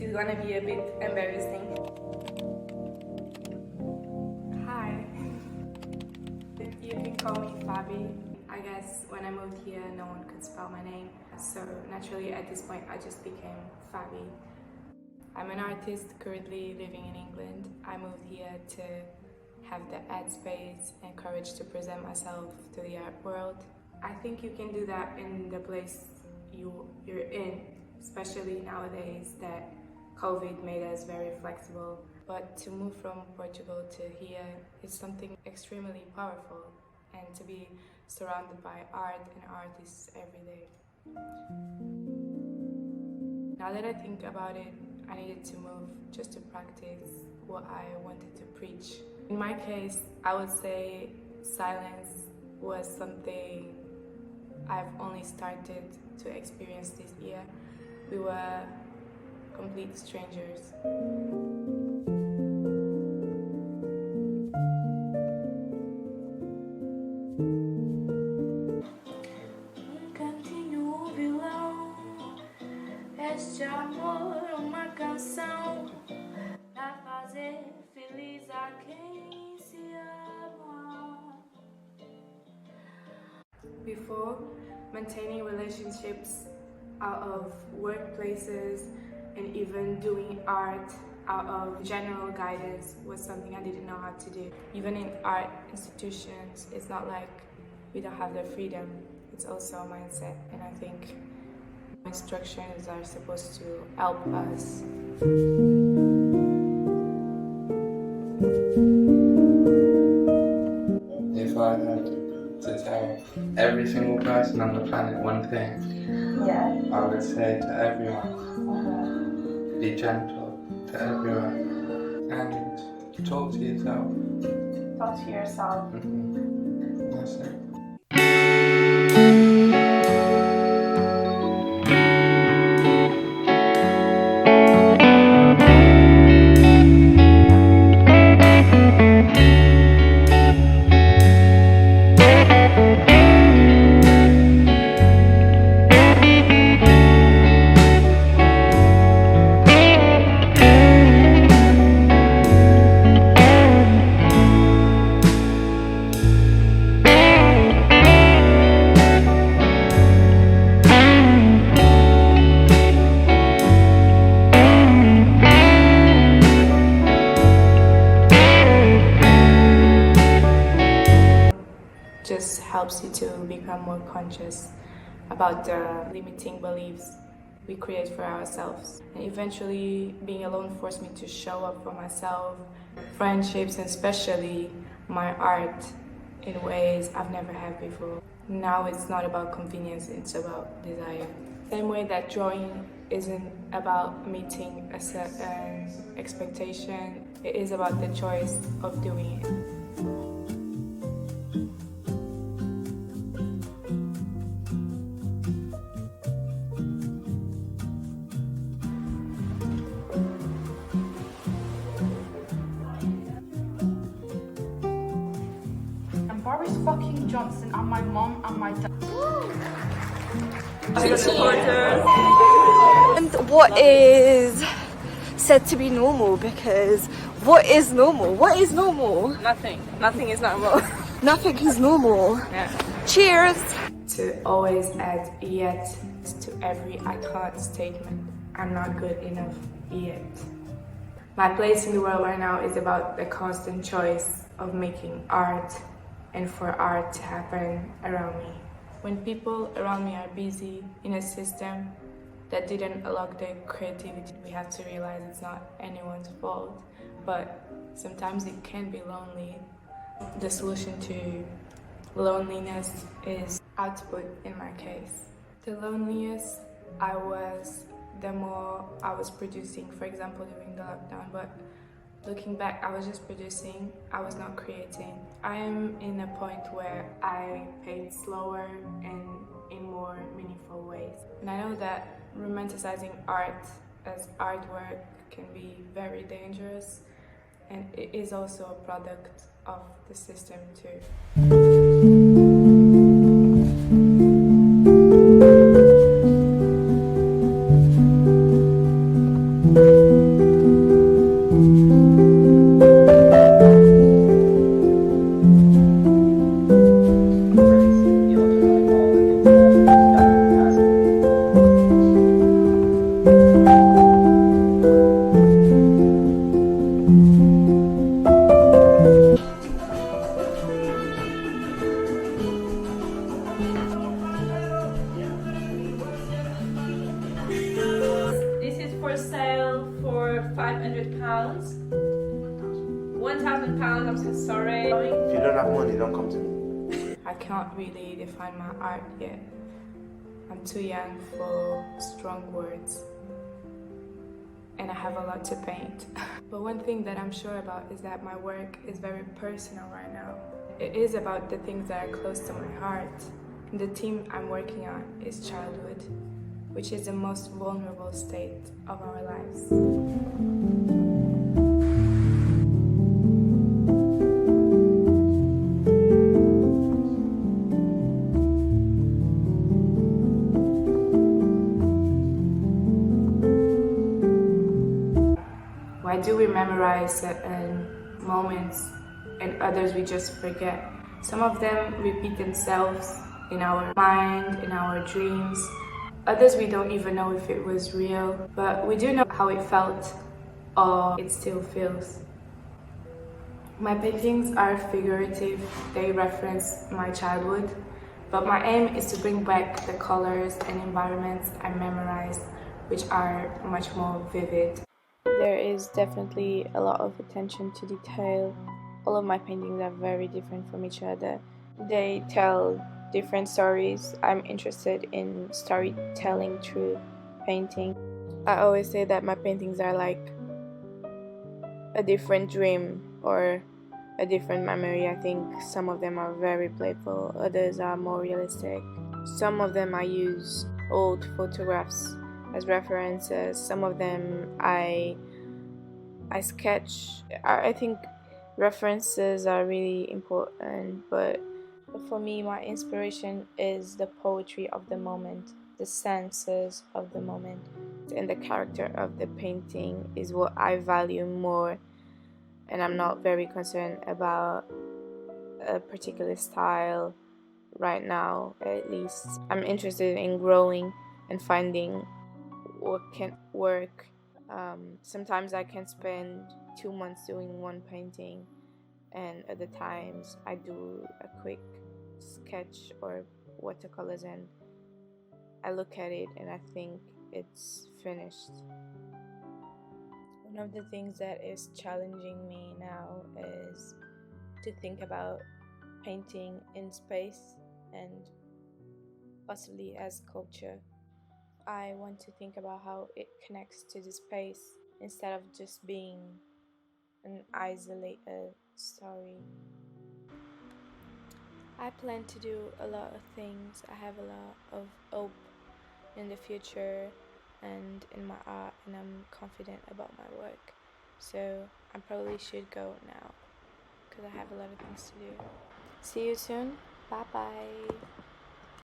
is gonna be a bit embarrassing. Hi. You can call me Fabi. I guess when I moved here, no one could spell my name. So naturally at this point, I just became Fabi. I'm an artist currently living in England. I moved here to have the ad space and courage to present myself to the art world. I think you can do that in the place you're in, especially nowadays that COVID made us very flexible. But to move from Portugal to here is something extremely powerful, and to be surrounded by art and artists every day. Now that I think about it, I needed to move just to practice what I wanted to preach. In my case, I would say silence was something I've only started to experience this year. We were complete strangers. Este amor, uma canção pra fazer feliz a quem se ama. Before, maintaining relationships out of workplaces and even doing art out of general guidance was something I didn't know how to do. Even in art institutions, it's not like we don't have the freedom. It's also a mindset, and I think instructions are supposed to help us. If I had to tell every single person on the planet one thing, I would say to everyone, be gentle to everyone, and talk to yourself. Talk to yourself. That's it. Just helps you to become more conscious about the limiting beliefs we create for ourselves. And eventually, being alone forced me to show up for myself, friendships, and especially my art in ways I've never had before. Now it's not about convenience, it's about desire. Same way that drawing isn't about meeting a certain expectation, it is about the choice of doing it. Boris fucking Johnson and my mom and my dad. And what is said to be normal, because what is normal? What is normal? Nothing is normal. Nothing is normal. Yeah. Cheers! To always add yet to every I can't statement. I'm not good enough yet. My place in the world right now is about the constant choice of making art and for art to happen around me. When people around me are busy in a system that didn't unlock their creativity, we have to realize it's not anyone's fault, but sometimes it can be lonely. The solution to loneliness is output in my case. The loneliest I was, the more I was producing, for example, during the lockdown, but looking back, I was just producing, I was not creating. I am in a point where I paint slower and in more meaningful ways. And I know that romanticizing art as artwork can be very dangerous, and it is also a product of the system too. sell for £500. £1,000, I'm so sorry. If you don't have money, don't come to me. I can't really define my art yet. I'm too young for strong words. And I have a lot to paint. But one thing that I'm sure about is that my work is very personal right now. It is about the things that are close to my heart. And the theme I'm working on is childhood, which is the most vulnerable state of our lives. Why do we memorize certain moments and others we just forget? Some of them repeat themselves in our mind, in our dreams. Others we don't even know if it was real, but we do know how it felt or it still feels. My paintings are figurative, they reference my childhood, but my aim is to bring back the colors and environments I memorized, which are much more vivid. There is definitely a lot of attention to detail. All of my paintings are very different from each other. They tell different stories. I'm interested in storytelling through painting. I always say that my paintings are like a different dream or a different memory. I think some of them are very playful, others are more realistic. Some of them I use old photographs as references. Some of them I sketch. I think references are really important, but for me, my inspiration is the poetry of the moment, the senses of the moment, and the character of the painting is what I value more. And I'm not very concerned about a particular style right now, at least. I'm interested in growing and finding what can work. Sometimes I can spend 2 months doing one painting, and other times I do a quick sketch or watercolors and I look at it and I think it's finished. One of the things that is challenging me now is to think about painting in space and possibly as sculpture. I want to think about how it connects to the space instead of just being an isolated story. I plan to do a lot of things. I have a lot of hope in the future and in my art, and I'm confident about my work. So I probably should go now because I have a lot of things to do. See you soon. Bye bye.